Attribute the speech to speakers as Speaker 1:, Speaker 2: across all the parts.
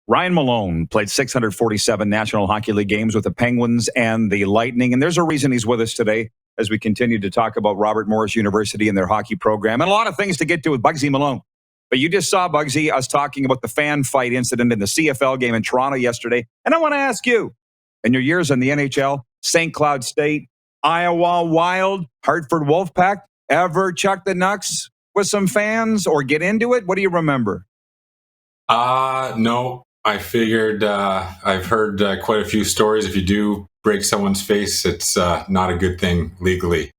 Speaker 1: Ryan Malone played 647 National Hockey League games with the Penguins and the Lightning, and there's a reason he's with us today as we continue to talk about Robert Morris University and their hockey program, and a lot of things to get to with Bugsy Malone. But you just saw, Bugsy, us talking about the fan fight incident in the CFL game in Toronto yesterday, and I want to ask you, in your years in the NHL, St. Cloud State, Iowa Wild, Hartford Wolfpack, ever chuck the Nucks with some fans or get into it? What do you remember?
Speaker 2: No. I figured I've heard quite a few stories. If you do break someone's face, it's not a good thing legally.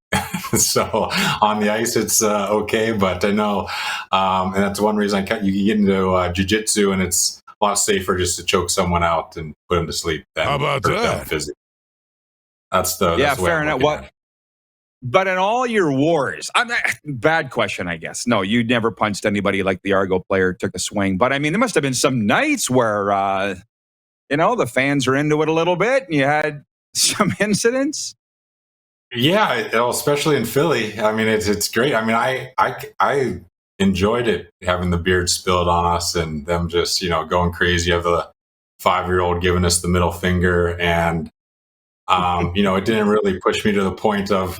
Speaker 2: So on the ice, it's okay. But I know, and that's one reason you can get into jiu-jitsu, and it's a lot safer just to choke someone out and put them to sleep than
Speaker 3: how about
Speaker 2: hurt
Speaker 3: that?
Speaker 2: them physically. That's the
Speaker 1: fair enough. What? But in all your wars, bad question, I guess. No, you never punched anybody like the Argo player took a swing. But I mean, there must have been some nights where, the fans are into it a little bit and you had some incidents.
Speaker 2: Yeah, especially in Philly. I mean, it's great. I mean, I enjoyed it, having the beard spilled on us and them just, going crazy. You have the 5-year-old giving us the middle finger, and it didn't really push me to the point of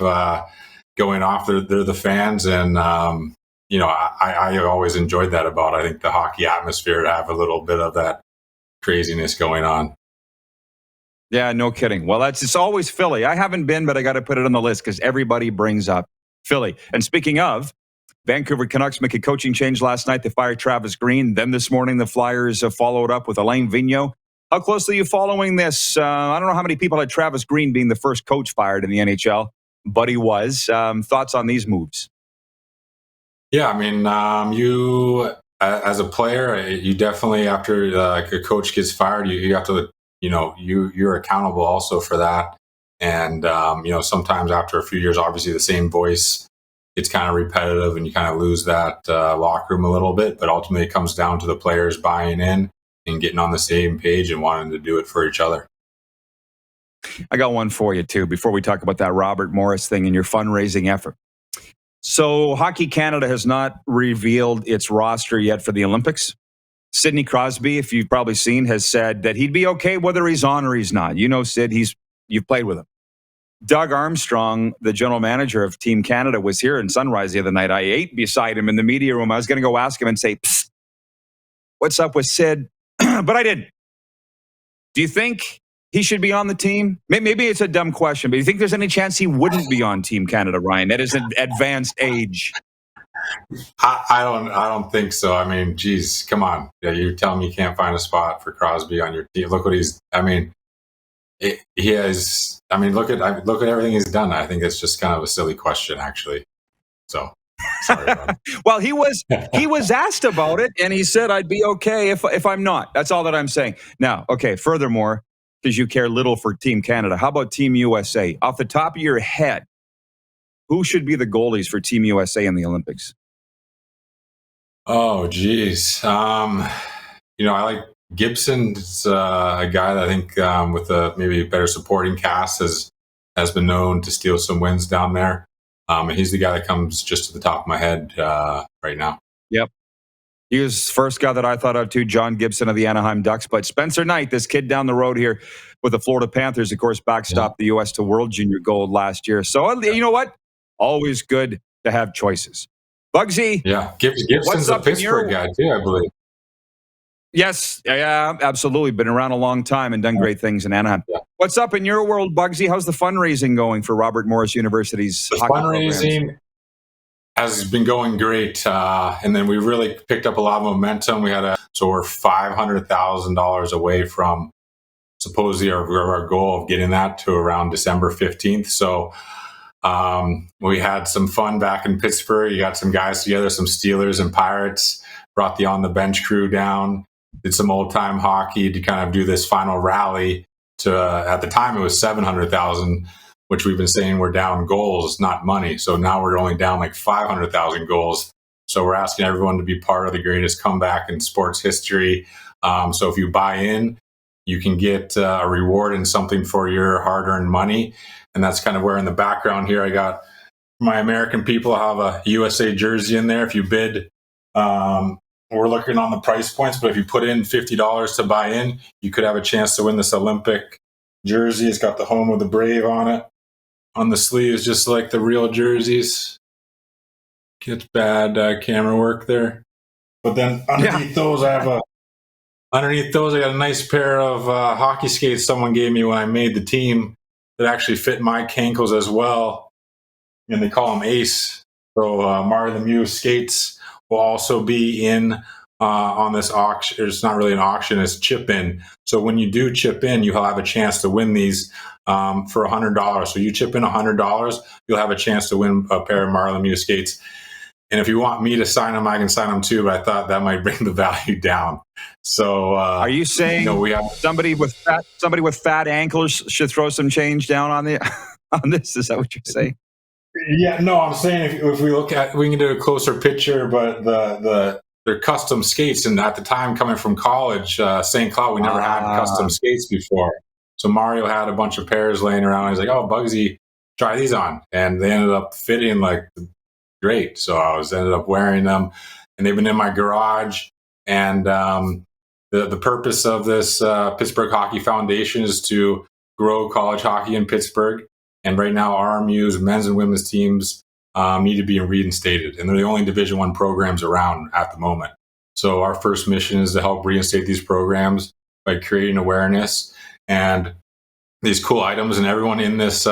Speaker 2: going off. They're the fans, and I always enjoyed that about, I think, the hockey atmosphere, to have a little bit of that craziness going on.
Speaker 1: Yeah, no kidding. Well, it's always Philly. I haven't been, but I got to put it on the list because everybody brings up Philly. And speaking of, Vancouver Canucks make a coaching change last night. They fired Travis Green. Then this morning, the Flyers followed up with Alain Vigneault. How closely are you following this? I don't know how many people had Travis Green being the first coach fired in the NHL, but he was. Thoughts on these moves?
Speaker 2: Yeah, I mean, you as a player, you definitely, after a coach gets fired, you have to, you're accountable also for that. And sometimes after a few years, obviously the same voice, it's kind of repetitive, and you kind of lose that locker room a little bit. But ultimately, it comes down to the players buying in and getting on the same page and wanting to do it for each other.
Speaker 1: I got one for you, too, before we talk about that Robert Morris thing and your fundraising effort. So Hockey Canada has not revealed its roster yet for the Olympics. Sidney Crosby, if you've probably seen, has said that he'd be okay whether he's on or he's not. You know, Sid, you've played with him. Doug Armstrong, the general manager of Team Canada, was here in Sunrise the other night. I ate beside him in the media room. I was going to go ask him and say, "Psst, what's up with Sid?" But I didn't. Do you think he should be on the team? Maybe it's a dumb question, but do you think there's any chance he wouldn't be on Team Canada, Ryan, at his advanced age?
Speaker 2: I don't think so. I mean, geez, come on. Yeah, you're telling me you can't find a spot for Crosby on your team. Look what he's. I mean, he has. I mean, look at everything he's done. I think it's just kind of a silly question, actually. So. Sorry,
Speaker 1: well, he was asked about it, and he said, "I'd be okay if I'm not." That's all that I'm saying. Now, okay. Furthermore, because you care little for Team Canada, how about Team USA? Off the top of your head, who should be the goalies for Team USA in the Olympics?
Speaker 2: Oh, geez. I like Gibson's a guy that I think with maybe a better supporting cast has been known to steal some wins down there. And he's the guy that comes just to the top of my head right now.
Speaker 1: Yep. He was the first guy that I thought of too, John Gibson of the Anaheim Ducks. But Spencer Knight, this kid down the road here with the Florida Panthers, of course, backstopped the U.S. to World Junior Gold last year. So, you know what? Always good to have choices. Bugsy.
Speaker 2: Yeah, Gibson's a Pittsburgh guy too, I believe.
Speaker 1: Yes, yeah, absolutely. Been around a long time and done great things in Anaheim. Yeah. What's up in your world, Bugsy? How's the fundraising going for Robert Morris University's hockey
Speaker 2: fundraising
Speaker 1: programs?
Speaker 2: Has been going great, and then we really picked up a lot of momentum. So we're $500,000 away from supposedly our goal of getting that to around December 15th. So we had some fun back in Pittsburgh. You got some guys together, some Steelers and Pirates, brought the on the bench crew down. Did some old time hockey to kind of do this final rally to, at the time it was 700,000, which we've been saying we're down goals, not money. So now we're only down like 500,000 goals. So we're asking everyone to be part of the greatest comeback in sports history. So if you buy in, you can get a reward and something for your hard earned money. And that's kind of where in the background here, I got my American people. I have a USA jersey in there. If you bid we're looking on the price points, but if you put in $50 to buy in, you could have a chance to win this Olympic jersey. It's got the home of the Brave on it, on the sleeves, just like the real jerseys. Gets bad camera work there. But then underneath those, I got a nice pair of hockey skates someone gave me when I made the team that actually fit my cankles as well. And they call them Ace. So Mario Lemieux skates will also be in on this auction. It's not really an auction, it's chip in. So when you do chip in, you'll have a chance to win these for $100. So you chip in $100, you'll have a chance to win a pair of Mario Lemieux skates. And if you want me to sign them, I can sign them too, but I thought that might bring the value down. So
Speaker 1: are you saying we have somebody with fat ankles should throw some change down on this? Is that what you're saying?
Speaker 2: Yeah, no, I'm saying if we look at, we can do a closer picture, but they're custom skates, and at the time coming from college, St. Cloud, we never had custom skates before. So Mario had a bunch of pairs laying around. He's like, "Oh, Bugsy, try these on," and they ended up fitting like great. So I ended up wearing them, and they've been in my garage. And the purpose of this Pittsburgh Hockey Foundation is to grow college hockey in Pittsburgh. And right now, RMU's men's and women's teams need to be reinstated, and they're the only Division I programs around at the moment. So our first mission is to help reinstate these programs by creating awareness and these cool items. And everyone in this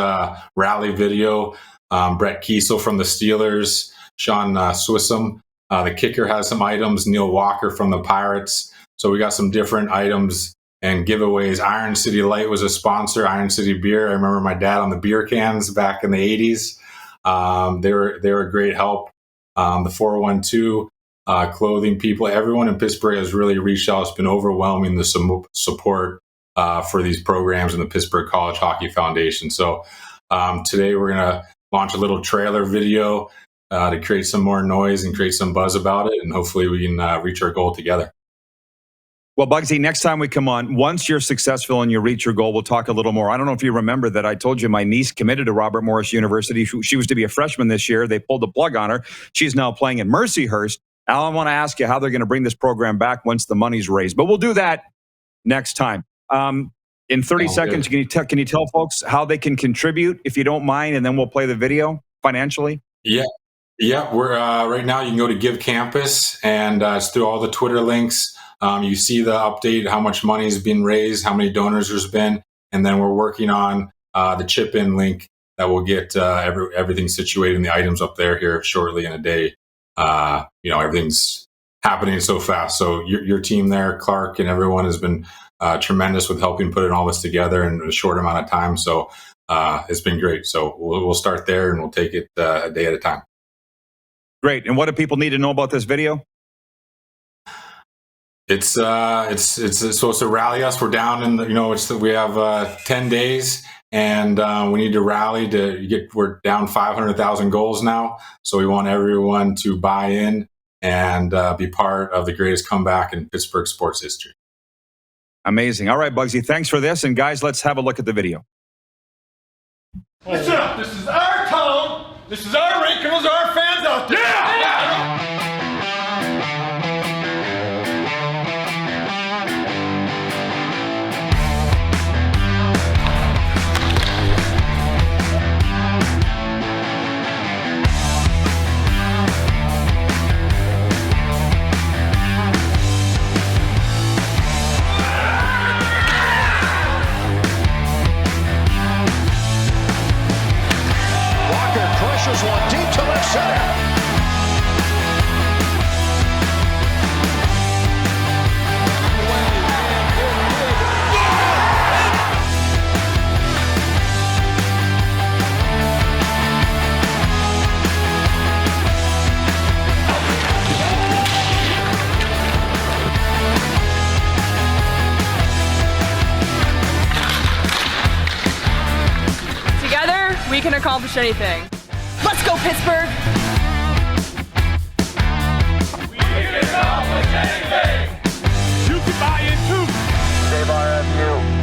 Speaker 2: rally video, Brett Kiesel from the Steelers, Sean Swissam, the kicker, has some items, Neil Walker from the Pirates. So we got some different items and giveaways. Iron City Light was a sponsor, Iron City Beer. I remember my dad on the beer cans back in the 80s. They were a great help. The 412 clothing people, everyone in Pittsburgh has really reached out. It's been overwhelming, the support for these programs in the Pittsburgh College Hockey Foundation. So today we're going to launch a little trailer video to create some more noise and create some buzz about it, and hopefully we can reach our goal together.
Speaker 1: Well, Bugsy, next time we come on, once you're successful and you reach your goal, we'll talk a little more. I don't know if you remember that I told you my niece committed to Robert Morris University. She was to be a freshman this year. They pulled the plug on her. She's now playing in Mercyhurst. Al, I want to ask you how they're going to bring this program back once the money's raised. But we'll do that next time. In 30 seconds, can you tell folks how they can contribute, if you don't mind, and then we'll play the video financially?
Speaker 2: Yeah. We're right now. You can go to Give Campus, and it's through all the Twitter links. You see the update, how much money has been raised, how many donors there's been, and then we're working on the chip-in link that will get everything situated in the items up there here shortly in a day. Everything's happening so fast. So your team there, Clark, and everyone has been tremendous with helping putting all this together in a short amount of time. So it's been great. So we'll start there, and we'll take it a day at a time.
Speaker 1: Great. And what do people need to know about this video?
Speaker 2: It's supposed to rally us. We're down in we have 10 days, and we need to rally we're down 500,000 goals now. So we want everyone to buy in and be part of the greatest comeback in Pittsburgh sports history.
Speaker 1: Amazing. All right, Bugsy, thanks for this. And guys, let's have a look at the video.
Speaker 3: Listen up. This is our town. This is our rink, and those are our fans out there. Yeah! Crushes one deep to left center.
Speaker 4: Together, we can accomplish anything. Let's go, Pittsburgh!
Speaker 3: We can accomplish anything! You can buy in too!
Speaker 5: Save RFU.